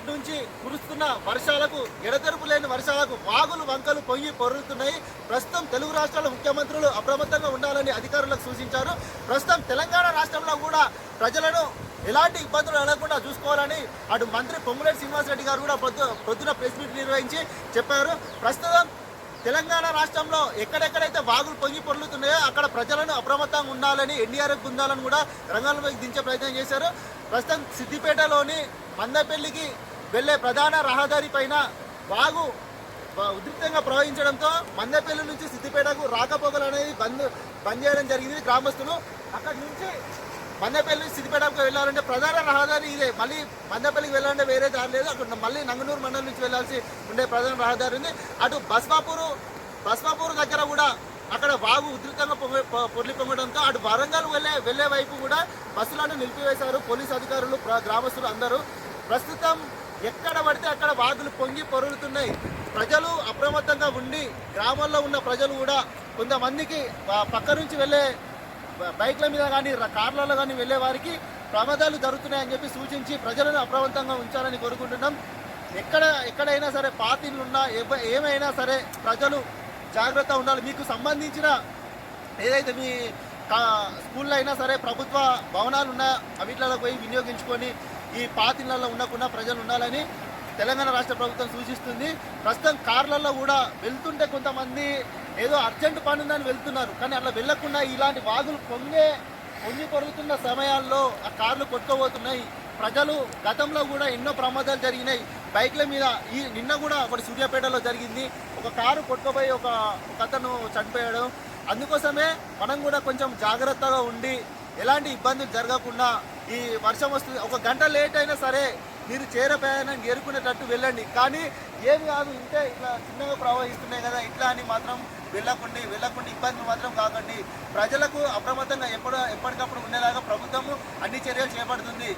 నిన్నటి నుంచి కురుస్తున్న వర్షాలకు ఎడతెరుపు లేని వర్షాలకు వాగులు వంకలు పొంగి పొరులుతున్నాయి. ప్రస్తుతం తెలుగు రాష్ట్రాల ముఖ్యమంత్రులు అప్రమత్తంగా ఉండాలని అధికారులకు సూచించారు. ప్రస్తుతం తెలంగాణ రాష్ట్రంలో కూడా ప్రజలను ఎలాంటి ఇబ్బందులు ఎడకుండా చూసుకోవాలని అటు మంత్రి పొంగులేటి శ్రీనివాసరెడ్డి గారు కూడా పొద్దున ప్రెస్ మీట్ నిర్వహించి చెప్పారు. ప్రస్తుతం తెలంగాణ రాష్ట్రంలో ఎక్కడెక్కడైతే వాగులు పొంగి పొర్లుతున్నాయో అక్కడ ప్రజలను అప్రమత్తంగా ఉండాలని ఎన్డీఆర్ఎఫ్ బృందాలను కూడా రంగంలోకి దించే ప్రయత్నం చేశారు. ప్రస్తుతం సిద్దిపేటలోని మందపల్లికి వెళ్లే ప్రధాన రహదారి పైన వాగు ఉధృతంగా ప్రవహించడంతో మందపల్లి నుంచి సిద్దిపేటకు రాకపోకలు అనేది బంద్ చేయడం జరిగింది. గ్రామస్తులు అక్కడి నుంచి మందపల్లి సిద్దిపేటకు వెళ్ళాలంటే ప్రధాన రహదారి ఇదే. మళ్ళీ మందపల్లికి వెళ్ళాలంటే వేరే దారి లేదు. అక్కడ మళ్ళీ నంగనూరు మండలం నుంచి వెళ్ళాల్సి ఉండే ప్రధాన రహదారి ఉంది. అటు బస్వాపూర్ దగ్గర కూడా అక్కడ వాగు ఉధృతంగా పొర్లి పొంగడంతో అటు వరంగల్ వెళ్లే వైపు కూడా బస్సులను నిలిపివేశారు పోలీసు అధికారులు, గ్రామస్తులు అందరూ. ప్రస్తుతం ఎక్కడ పడితే అక్కడ వాగులు పొంగి పొరులుతున్నాయి. ప్రజలు అప్రమత్తంగా ఉండి గ్రామాల్లో ఉన్న ప్రజలు కూడా కొంతమందికి పక్క నుంచి వెళ్ళే బైక్ల మీద కానీ కార్లలో కానీ వెళ్ళే వారికి ప్రమాదాలు జరుగుతున్నాయని చెప్పి సూచించి ప్రజలను అప్రమత్తంగా ఉంచాలని కోరుకుంటున్నాం. ఎక్కడైనా సరే పాతిళ్ళున్నా ఏమైనా సరే ప్రజలు జాగ్రత్త ఉండాలి. మీకు సంబంధించిన ఏదైతే మీ స్కూల్లో అయినా సరే ప్రభుత్వ భవనాలు ఉన్నా అవిట్లలో పోయి వినియోగించుకొని ఈ పాతిళ్ళల్లో ఉండకుండా ప్రజలు ఉండాలని తెలంగాణ రాష్ట్ర ప్రభుత్వం సూచిస్తుంది. ప్రస్తుతం కార్లలో కూడా వెళ్తుంటే కొంతమంది ఏదో అర్జెంట్ పని ఉందని వెళ్తున్నారు. కానీ అట్లా వెళ్లకుండా ఇలాంటి వాగులు పొంగి పొరుగుతున్న సమయాల్లో ఆ కార్లు కొట్టుకోబోతున్నాయి. ప్రజలు గతంలో కూడా ఎన్నో ప్రమాదాలు జరిగినాయి బైక్ల మీద. నిన్న కూడా ఒకటి సూర్యాపేటలో జరిగింది. ఒక కారు కొట్టుకుపోయి ఒక అతను చనిపోయాడు. అందుకోసమే మనం కూడా కొంచెం జాగ్రత్తగా ఉండి ఎలాంటి ఇబ్బందులు జరగకుండా ఈ వర్షం వస్తుంది ఒక గంట లేట్ అయినా సరే మీరు ప్రయాణం చేరుకునేటట్టు వెళ్ళండి. కానీ ఏమి కాదు, ఇంతే ఇట్లా చిన్నగా ప్రవహిస్తున్నాయి కదా ఇట్లా అని మాత్రం వెళ్ళకుండా ఇబ్బందులు మాత్రం కాకండి. ప్రజలకు అప్రమత్తంగా ఎప్పటికప్పుడు ఉండేలాగా ప్రభుత్వము అన్ని చర్యలు చేపడుతుంది.